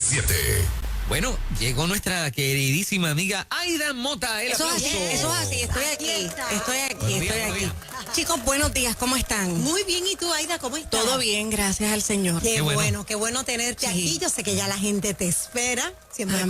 7. Bueno, llegó nuestra queridísima amiga Aida Mota. Eso es así, estoy aquí. Chicos, buenos días, ¿cómo están? Muy bien, ¿y tú, Aida, cómo estás? Todo bien, gracias al Señor. Qué bueno tenerte aquí. Yo sé que ya la gente te espera. Siempre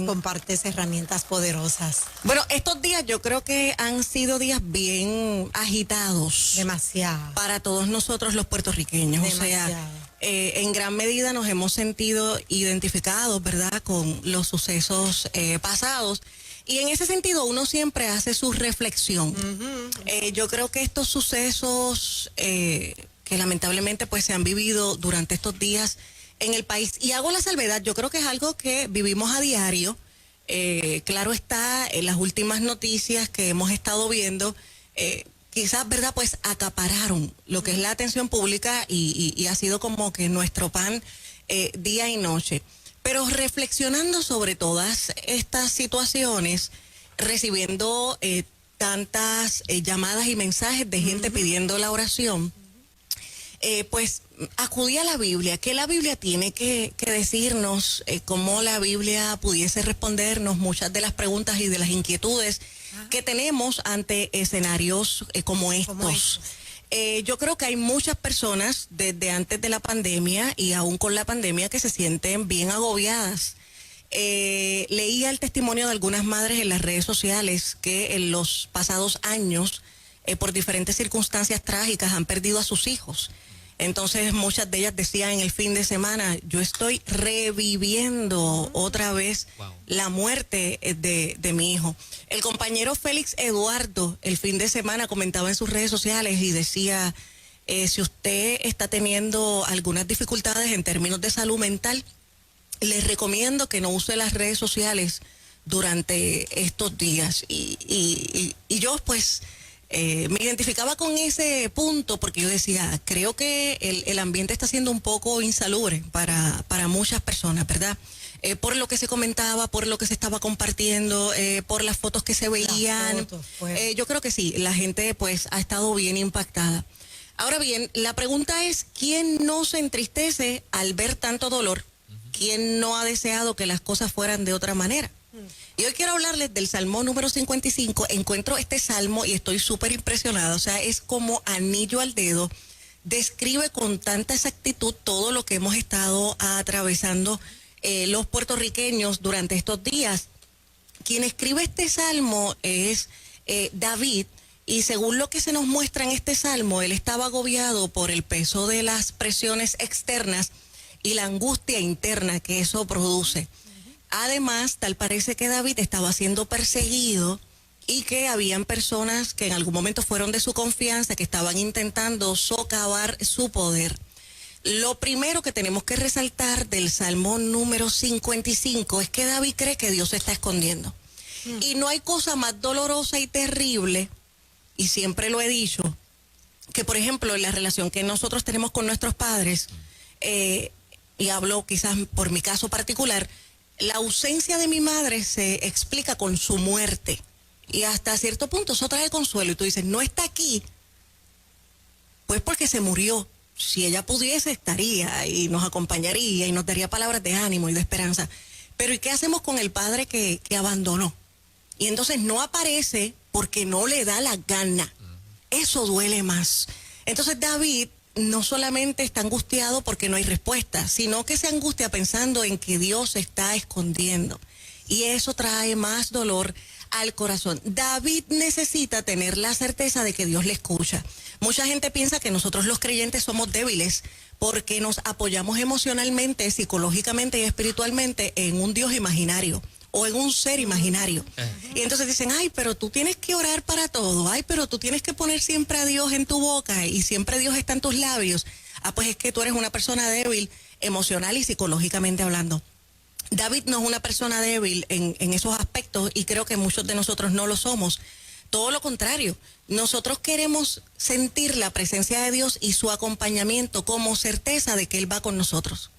compartes herramientas poderosas. Bueno, estos días yo creo que han sido días bien agitados. Demasiado. Para todos nosotros los puertorriqueños. Demasiado. O sea, en gran medida nos hemos sentido identificados, ¿verdad?, con los sucesos pasados. Y en ese sentido uno siempre hace su reflexión. Yo creo que estos sucesos que lamentablemente pues se han vivido durante estos días en el país, y hago la salvedad, yo creo que es algo que vivimos a diario. Claro está, en las últimas noticias que hemos estado viendo, quizás, ¿verdad?, pues acapararon lo que es la atención pública y ha sido como que nuestro pan día y noche. Pero reflexionando sobre todas estas situaciones, recibiendo tantas llamadas y mensajes de gente pidiendo la oración, pues acudí a la Biblia. ¿Qué la Biblia tiene que decirnos? Cómo la Biblia pudiese respondernos muchas de las preguntas y de las inquietudes que tenemos ante escenarios como estos. Yo creo que hay muchas personas desde antes de la pandemia y aún con la pandemia que se sienten bien agobiadas. Leía el testimonio de algunas madres en las redes sociales que en los pasados años, por diferentes circunstancias trágicas, han perdido a sus hijos. Entonces muchas de ellas decían en el fin de semana: yo estoy reviviendo otra vez la muerte de mi hijo. El compañero Félix Eduardo el fin de semana comentaba en sus redes sociales y decía, si usted está teniendo algunas dificultades en términos de salud mental, les recomiendo que no use las redes sociales durante estos días. Y yo pues me identificaba con ese punto porque yo decía, creo que el ambiente está siendo un poco insalubre para muchas personas, ¿verdad? Por lo que se comentaba, por lo que se estaba compartiendo, por las fotos que se veían. Yo creo que sí, la gente pues ha estado bien impactada. Ahora bien, la pregunta es, ¿quién no se entristece al ver tanto dolor? ¿Quién no ha deseado que las cosas fueran de otra manera? Y hoy quiero hablarles del Salmo número 55. Encuentro este salmo y estoy súper impresionada. O sea, es como anillo al dedo. Describe con tanta exactitud todo lo que hemos estado atravesando los puertorriqueños durante estos días. Quien escribe este salmo es David, y según lo que se nos muestra en este salmo, él estaba agobiado por el peso de las presiones externas y la angustia interna que eso produce. Además, tal parece que David estaba siendo perseguido y que habían personas que en algún momento fueron de su confianza, que estaban intentando socavar su poder. Lo primero que tenemos que resaltar del Salmo número 55 es que David cree que Dios se está escondiendo. Y no hay cosa más dolorosa y terrible, y siempre lo he dicho, que por ejemplo en la relación que nosotros tenemos con nuestros padres, y hablo quizás por mi caso particular, la ausencia de mi madre se explica con su muerte. Y hasta cierto punto eso trae consuelo. Y tú dices, no está aquí, pues porque se murió. Si ella pudiese, estaría y nos acompañaría y nos daría palabras de ánimo y de esperanza. Pero ¿y qué hacemos con el padre que abandonó? Y entonces no aparece porque no le da la gana. Eso duele más. Entonces David no solamente está angustiado porque no hay respuesta, sino que se angustia pensando en que Dios se está escondiendo. Y eso trae más dolor al corazón. David necesita tener la certeza de que Dios le escucha. Mucha gente piensa que nosotros los creyentes somos débiles porque nos apoyamos emocionalmente, psicológicamente y espiritualmente en un Dios imaginario o en un ser imaginario. Y entonces dicen, ay, pero tú tienes que orar para todo, ay, pero tú tienes que poner siempre a Dios en tu boca y siempre Dios está en tus labios. Ah, pues es que tú eres una persona débil emocional y psicológicamente hablando. David no es una persona débil en esos aspectos y creo que muchos de nosotros no lo somos. Todo lo contrario, nosotros queremos sentir la presencia de Dios y su acompañamiento como certeza de que Él va con nosotros.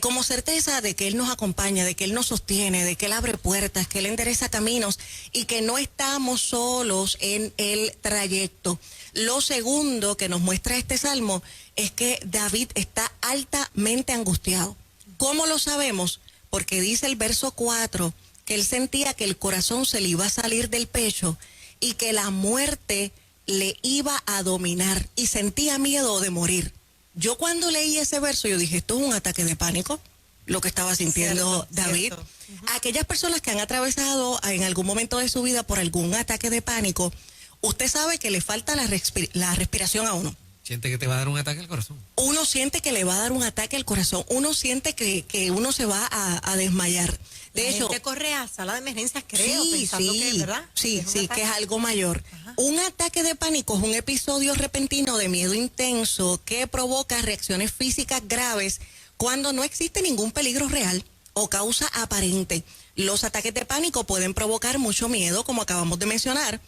Como certeza de que Él nos acompaña, de que Él nos sostiene, de que Él abre puertas, que Él endereza caminos y que no estamos solos en el trayecto. Lo segundo que nos muestra este salmo es que David está altamente angustiado. ¿Cómo lo sabemos? porque dice el verso 4 que él sentía que el corazón se le iba a salir del pecho y que la muerte le iba a dominar y sentía miedo de morir. Yo cuando leí ese verso, yo dije, esto es un ataque de pánico, lo que estaba sintiendo David. Cierto. Aquellas personas que han atravesado en algún momento de su vida por algún ataque de pánico, usted sabe que le falta la respiración a uno. Siente que te va a dar un ataque al corazón. Uno siente que le va a dar un ataque al corazón, uno siente que uno se va a desmayar. De hecho, gente corre a sala de emergencias, creo, sí, pensando sí, que, ¿verdad? sí, Es un sí, ataque. que es algo mayor. Ajá. Un ataque de pánico es un episodio repentino de miedo intenso que provoca reacciones físicas graves cuando no existe ningún peligro real o causa aparente. Los ataques de pánico pueden provocar mucho miedo, como acabamos de mencionar,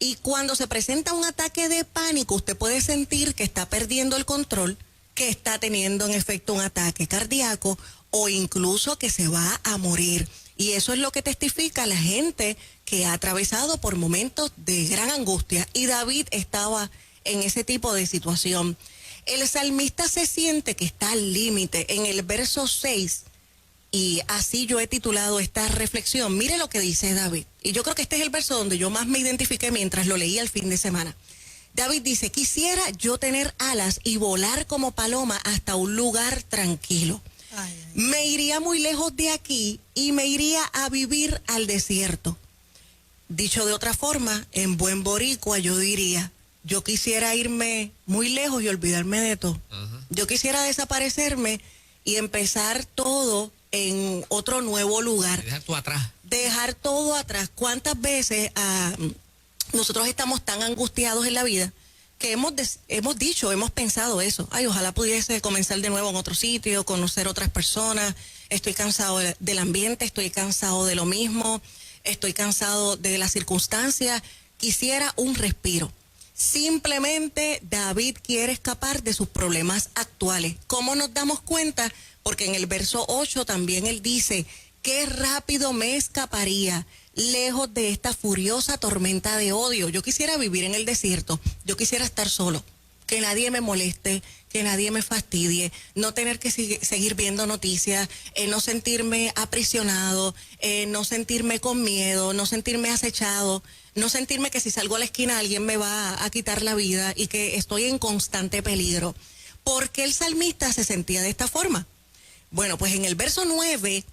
y cuando se presenta un ataque de pánico, usted puede sentir que está perdiendo el control, que está teniendo en efecto un ataque cardíaco o incluso que se va a morir. Y eso es lo que testifica la gente que ha atravesado por momentos de gran angustia. Y David estaba en ese tipo de situación. El salmista se siente que está al límite. En el verso 6, y así yo he titulado esta reflexión, mire lo que dice David. Y yo creo que este es el verso donde yo más me identifiqué mientras lo leía el fin de semana. David dice, quisiera yo tener alas y volar como paloma hasta un lugar tranquilo. Ay, ay. Me iría muy lejos de aquí y me iría a vivir al desierto. Dicho de otra forma, en buen boricua yo diría, yo quisiera irme muy lejos y olvidarme de todo. Ajá. Yo quisiera desaparecerme y empezar todo en otro nuevo lugar. Deja tú atrás. Dejar todo atrás. ¿Cuántas veces nosotros estamos tan angustiados en la vida que hemos dicho, hemos pensado eso? Ay, ojalá pudiese comenzar de nuevo en otro sitio, conocer otras personas. Estoy cansado del ambiente, estoy cansado de lo mismo, estoy cansado de las circunstancias. Quisiera un respiro. Simplemente David quiere escapar de sus problemas actuales. ¿Cómo nos damos cuenta? Porque en el verso 8 también él dice, qué rápido me escaparía lejos de esta furiosa tormenta de odio. Yo quisiera vivir en el desierto, yo quisiera estar solo, que nadie me moleste, que nadie me fastidie, no tener que seguir viendo noticias, no sentirme aprisionado, no sentirme con miedo, no sentirme acechado, no sentirme que si salgo a la esquina alguien me va a quitar la vida y que estoy en constante peligro. ¿Por qué el salmista se sentía de esta forma? Bueno, pues en el verso 9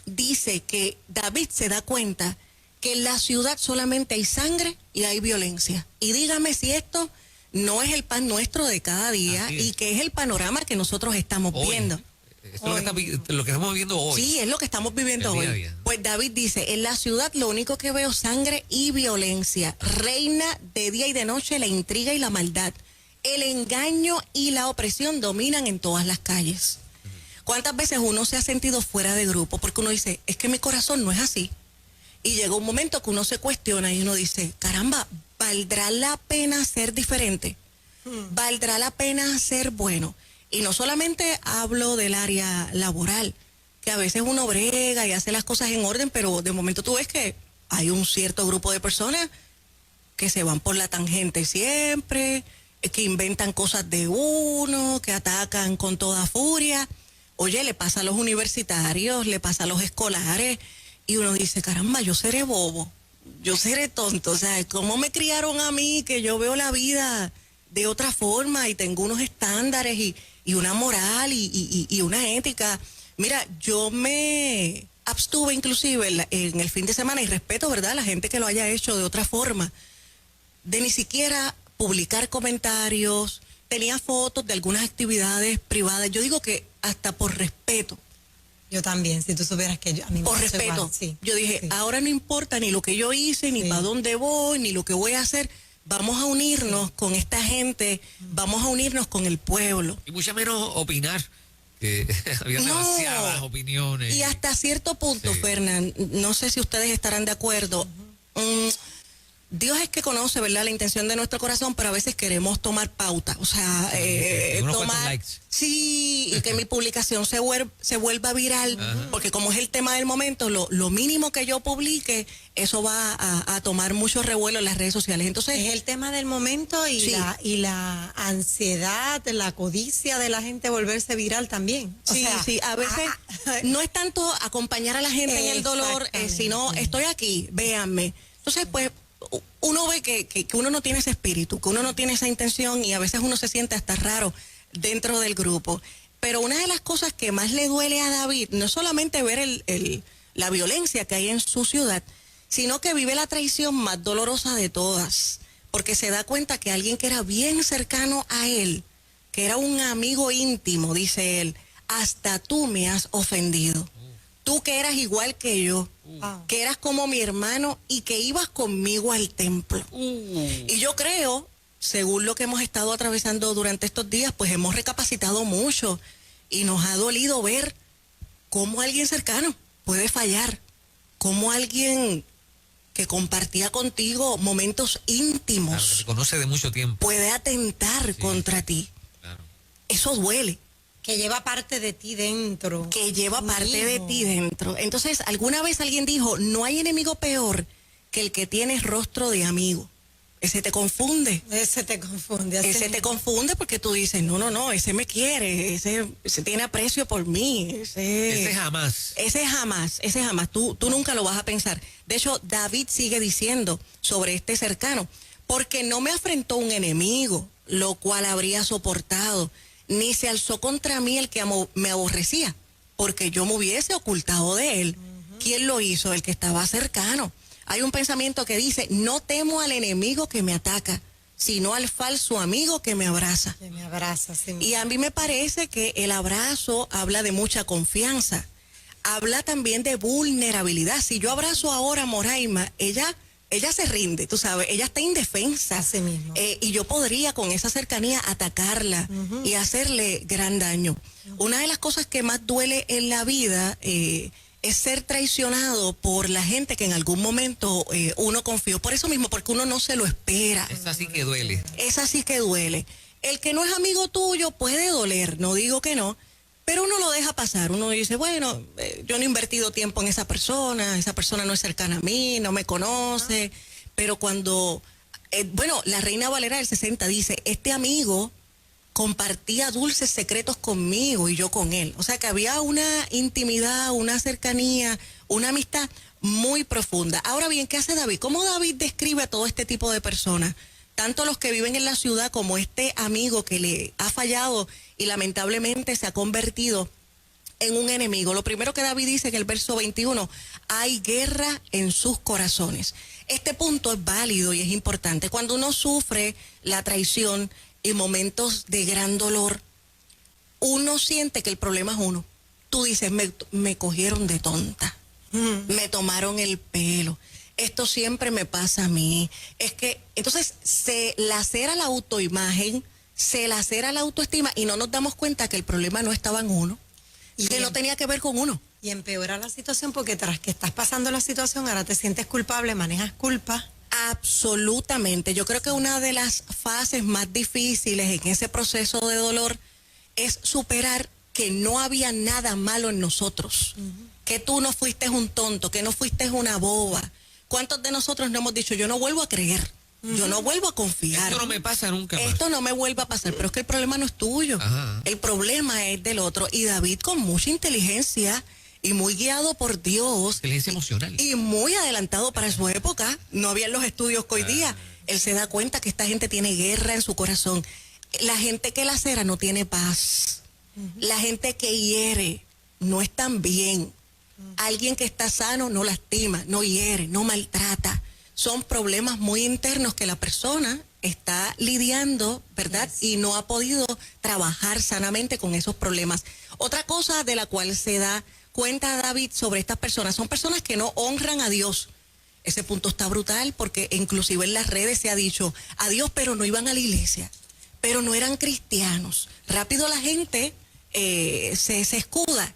dice que David se da cuenta que en la ciudad solamente hay sangre y hay violencia. Y dígame si esto no es el pan nuestro de cada día y que es el panorama que nosotros estamos Hoy. viendo. Esto es lo que estamos viviendo hoy. Sí, es lo que estamos viviendo El día a hoy. día. Pues David dice, en la ciudad lo único que veo sangre y violencia. Reina de día y de noche la intriga y la maldad. El engaño y la opresión dominan en todas las calles. ¿Cuántas veces uno se ha sentido fuera de grupo? Porque uno dice, es que mi corazón no es así. Y llega un momento que uno se cuestiona y uno dice, caramba, ¿valdrá la pena ser diferente? ¿Valdrá la pena ser bueno? Y no solamente hablo del área laboral, que a veces uno brega y hace las cosas en orden, pero de momento tú ves que hay un cierto grupo de personas que se van por la tangente siempre, que inventan cosas de uno, que atacan con toda furia. Oye, le pasa a los universitarios, le pasa a los escolares, y uno dice, caramba, yo seré bobo, yo seré tonto, o sea, ¿cómo me criaron a mí que yo veo la vida de otra forma y tengo unos estándares y una moral y una ética? Mira, yo me abstuve inclusive en el fin de semana, y respeto, ¿verdad?, a la gente que lo haya hecho de otra forma, de ni siquiera publicar comentarios. Tenía fotos de algunas actividades privadas. Yo digo que hasta por respeto. Yo también, si tú supieras que a mí me Por pasó respeto. igual, sí, Yo dije, sí. ahora no importa ni lo que yo hice, ni Sí. para dónde voy, ni lo que voy a hacer. Vamos a unirnos con esta gente, vamos a unirnos con el pueblo. Y mucho menos opinar, que había No. demasiadas opiniones. Y hasta cierto punto, Sí. Fernán, no sé si ustedes estarán de acuerdo. Dios es que conoce, ¿verdad?, la intención de nuestro corazón, pero a veces queremos tomar pauta, o sea, tomar likes. Sí, y que mi publicación se vuelva viral, porque como es el tema del momento, lo mínimo que yo publique, eso va a tomar mucho revuelo en las redes sociales. Entonces, es el tema del momento y, sí, la ansiedad, la codicia de la gente volverse viral también. Sí, sí, a veces no es tanto acompañar a la gente en el dolor, sino estoy aquí, véanme. Entonces, pues, uno ve que uno no tiene ese espíritu, que uno no tiene esa intención y a veces uno se siente hasta raro dentro del grupo. Pero una de las cosas que más le duele a David no es solamente ver la violencia que hay en su ciudad, sino que vive la traición más dolorosa de todas, porque se da cuenta que alguien que era bien cercano a él, que era un amigo íntimo, dice él, hasta tú me has ofendido. Tú que eras igual que yo, que eras como mi hermano y que ibas conmigo al templo. Y yo creo, según lo que hemos estado atravesando durante estos días, pues hemos recapacitado mucho y nos ha dolido ver cómo alguien cercano puede fallar, cómo alguien que compartía contigo momentos íntimos, claro, que te conoce de mucho tiempo, puede atentar contra ti. Claro. Eso duele. Que lleva parte de ti dentro. Que lleva parte de ti dentro. Entonces, alguna vez alguien dijo, no hay enemigo peor que el que tiene rostro de amigo. Ese te confunde. Ese te confunde. Ese te confunde porque tú dices, no, ese me quiere, ese tiene aprecio por mí. Ese jamás. Ese jamás. Tú nunca lo vas a pensar. De hecho, David sigue diciendo sobre este cercano, porque no me afrentó un enemigo, lo cual habría soportado, ni se alzó contra mí el que me aborrecía, porque yo me hubiese ocultado de él. ¿Quién lo hizo? El que estaba cercano. Hay un pensamiento que dice, no temo al enemigo que me ataca, sino al falso amigo que me abraza. Que me abraza, sí. Y a mí me parece que el abrazo habla de mucha confianza, habla también de vulnerabilidad. Si yo abrazo ahora a Moraima, ella se rinde, tú sabes, ella está indefensa. Así mismo. Y yo podría con esa cercanía atacarla y hacerle gran daño. Una de las cosas que más duele en la vida es ser traicionado por la gente que en algún momento uno confió. Por eso mismo, porque uno no se lo espera. Esa sí que duele. Esa sí que duele. El que no es amigo tuyo puede doler, no digo que no, pero uno lo deja pasar. Uno dice, bueno, yo no he invertido tiempo en esa persona no es cercana a mí, no me conoce. Pero cuando, la Reina Valera del 60 dice, este amigo compartía dulces secretos conmigo y yo con él. O sea que había una intimidad, una cercanía, una amistad muy profunda. Ahora bien, ¿qué hace David? ¿Cómo David describe a todo este tipo de personas? Tanto los que viven en la ciudad como este amigo que le ha fallado y lamentablemente se ha convertido en un enemigo. Lo primero que David dice en el verso 21, hay guerra en sus corazones. Este punto es válido y es importante. Cuando uno sufre la traición en momentos de gran dolor, uno siente que el problema es uno. Tú dices, me cogieron de tonta, me tomaron el pelo. Esto siempre me pasa a mí. Es que, entonces, se lacera la autoimagen, se lacera la autoestima y no nos damos cuenta que el problema no estaba en uno, y que no tenía que ver con uno. Y empeora la situación porque tras que estás pasando la situación, ahora te sientes culpable, manejas culpa. Absolutamente. Yo creo que una de las fases más difíciles en ese proceso de dolor es superar que no había nada malo en nosotros, que tú no fuiste un tonto, que no fuiste una boba. ¿Cuántos de nosotros no hemos dicho, yo no vuelvo a creer, yo no vuelvo a confiar? Esto no me pasa nunca más. Esto no me vuelve a pasar, pero es que el problema no es tuyo. El problema es del otro. Y David, con mucha inteligencia y muy guiado por Dios. Inteligencia emocional. Y muy adelantado para su época, no había los estudios que hoy día. Él se da cuenta que esta gente tiene guerra en su corazón. La gente que lacera no tiene paz. La gente que hiere no están bien. Alguien que está sano no lastima, no hiere, no maltrata. Son problemas muy internos que la persona está lidiando, ¿verdad? Y no ha podido trabajar sanamente con esos problemas. Otra cosa de la cual se da cuenta David sobre estas personas, son personas que no honran a Dios. Ese punto está brutal porque inclusive en las redes se ha dicho a Dios, pero no iban a la iglesia, pero no eran cristianos. Rápido la gente se escuda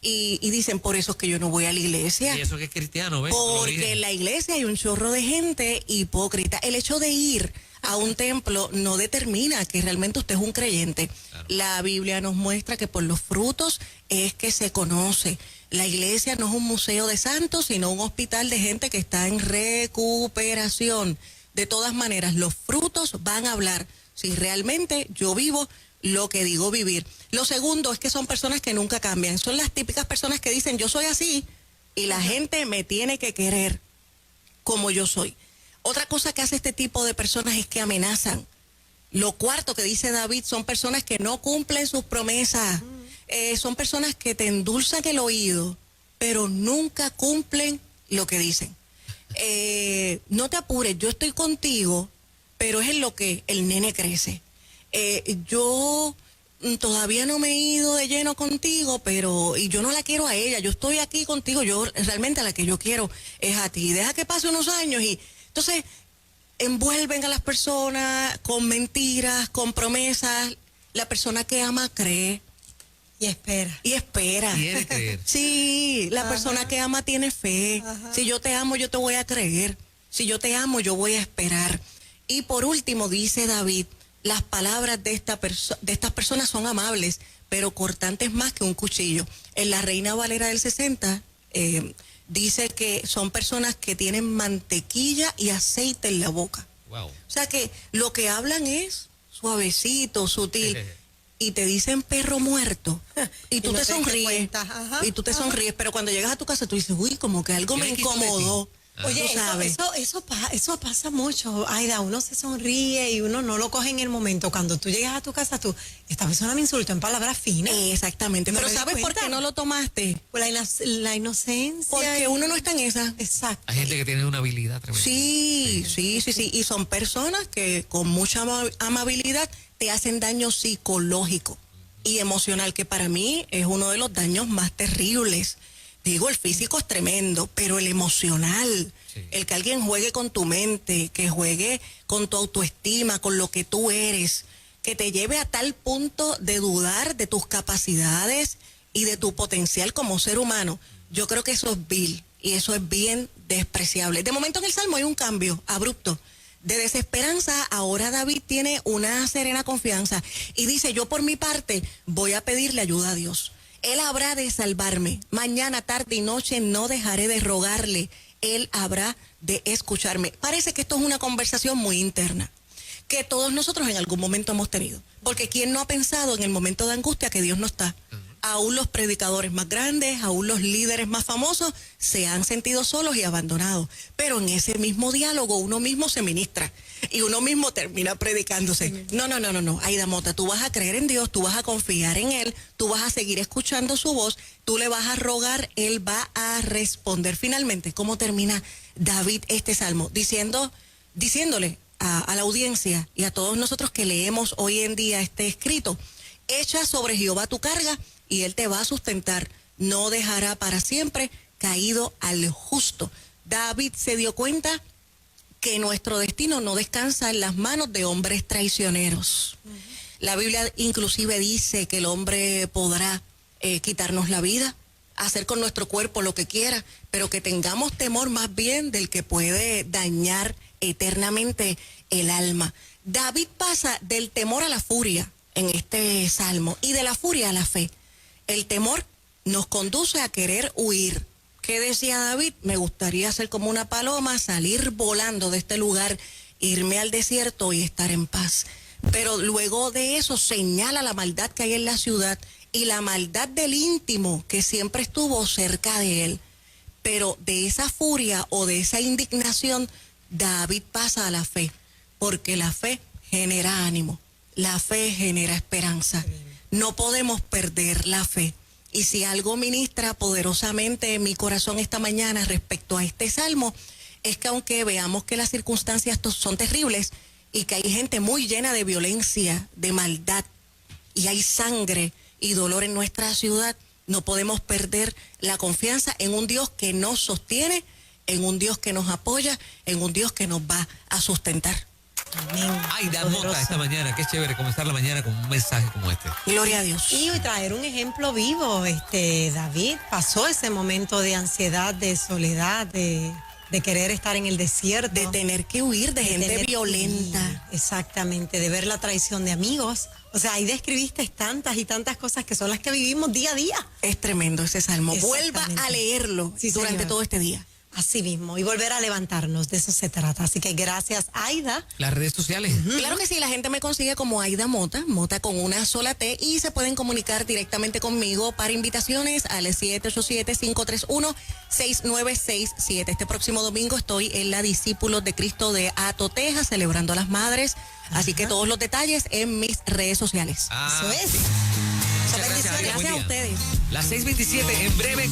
y dicen, por eso es que yo no voy a la iglesia. Y eso que es cristiano, ¿ves? Porque en la iglesia hay un chorro de gente hipócrita. El hecho de ir a un templo no determina que realmente usted es un creyente. Claro. La Biblia nos muestra que por los frutos es que se conoce. La iglesia no es un museo de santos, sino un hospital de gente que está en recuperación. De todas maneras, los frutos van a hablar si realmente yo vivo lo que digo vivir. Lo segundo es que son personas que nunca cambian. Son las típicas personas que dicen, yo soy así y la gente me tiene que querer como yo soy. Otra cosa que hace este tipo de personas es que amenazan. Lo cuarto que dice David, son personas que no cumplen sus promesas. Son personas que te endulzan el oído, pero nunca cumplen lo que dicen. No te apures, yo estoy contigo, pero es en lo que el nene crece. Yo todavía no me he ido de lleno contigo, y yo no la quiero a ella, yo estoy aquí contigo, yo realmente a la que yo quiero es a ti. Deja que pase unos años y entonces envuelven a las personas con mentiras, con promesas. La persona que ama cree. Y espera. Y espera. Quiere creer. Sí, la persona que ama tiene fe. Si yo te amo, yo te voy a creer. Si yo te amo, yo voy a esperar. Y por último, dice David, las palabras de estas personas son amables, pero cortantes más que un cuchillo. En la Reina Valera del 60 dice que son personas que tienen mantequilla y aceite en la boca. Wow. O sea que lo que hablan es suavecito, sutil. Y te dicen perro muerto y tú te sonríes. Y tú te sonríes, pero cuando llegas a tu casa tú dices, uy, como que algo me incomodó. Oye, eso pasa mucho, Aida, uno se sonríe y uno no lo coge en el momento. Cuando tú llegas a tu casa, esta persona me insultó en palabras finas. Exactamente, pero ¿sabes por qué no lo tomaste? Por la inocencia. Porque uno no está en esa. Exacto. Hay gente que tiene una habilidad tremenda. Sí. Y son personas que con mucha amabilidad te hacen daño psicológico y emocional, que para mí es uno de los daños más terribles. Digo, el físico es tremendo, pero el emocional, el que alguien juegue con tu mente, que juegue con tu autoestima, con lo que tú eres, que te lleve a tal punto de dudar de tus capacidades y de tu potencial como ser humano, yo creo que eso es vil y eso es bien despreciable. De momento en el Salmo hay un cambio abrupto. De desesperanza, ahora David tiene una serena confianza y dice, yo por mi parte voy a pedirle ayuda a Dios. Él habrá de salvarme. Mañana, tarde y noche no dejaré de rogarle. Él habrá de escucharme. Parece que esto es una conversación muy interna, que todos nosotros en algún momento hemos tenido. Porque ¿quién no ha pensado en el momento de angustia que Dios no está? Aún los predicadores más grandes, aún los líderes más famosos se han sentido solos y abandonados. Pero en ese mismo diálogo uno mismo se ministra y uno mismo termina predicándose. No, Aida Mota, tú vas a creer en Dios, tú vas a confiar en Él, tú vas a seguir escuchando su voz, tú le vas a rogar, Él va a responder. Finalmente, ¿cómo termina David este salmo? Diciéndole a la audiencia y a todos nosotros que leemos hoy en día este escrito, echa sobre Jehová tu carga y Él te va a sustentar, no dejará para siempre caído al justo. David se dio cuenta que nuestro destino no descansa en las manos de hombres traicioneros. La Biblia inclusive dice que el hombre podrá quitarnos la vida, hacer con nuestro cuerpo lo que quiera, pero que tengamos temor más bien del que puede dañar eternamente el alma. David pasa del temor a la furia en este salmo y de la furia a la fe. El temor nos conduce a querer huir. ¿Qué decía David? Me gustaría ser como una paloma, salir volando de este lugar, irme al desierto y estar en paz. Pero luego de eso señala la maldad que hay en la ciudad y la maldad del íntimo que siempre estuvo cerca de él. Pero de esa furia o de esa indignación, David pasa a la fe, porque la fe genera ánimo, la fe genera esperanza. No podemos perder la fe. Y si algo ministra poderosamente en mi corazón esta mañana respecto a este salmo, es que aunque veamos que las circunstancias son terribles y que hay gente muy llena de violencia, de maldad, y hay sangre y dolor en nuestra ciudad, no podemos perder la confianza en un Dios que nos sostiene, en un Dios que nos apoya, en un Dios que nos va a sustentar. Amén. Aida Poderoso. Mota esta mañana. Qué chévere comenzar la mañana con un mensaje como este. Gloria a Dios. Y hoy traer un ejemplo vivo. David pasó ese momento de ansiedad, de soledad, de querer estar en el desierto. De tener que huir de gente tener que violenta. huir, exactamente, de ver la traición de amigos. O sea, ahí describiste tantas y tantas cosas que son las que vivimos día a día. Es tremendo ese salmo. Vuelva Exactamente. a leerlo Sí, durante señor. todo este día. Así mismo, y volver a levantarnos, de eso se trata. Así que gracias, Aida. Las redes sociales. Claro que sí, la gente me consigue como Aida Mota, Mota con una sola T, y se pueden comunicar directamente conmigo para invitaciones al 787-531-6967. Este próximo domingo estoy en la Discípulos de Cristo de Ato, Texas, celebrando a las madres. Así que todos los detalles en mis redes sociales. Ah, Eso es. sí. Muchas gracias, Aida. Buen Gracias a día. ustedes. Las 6:27 en breve.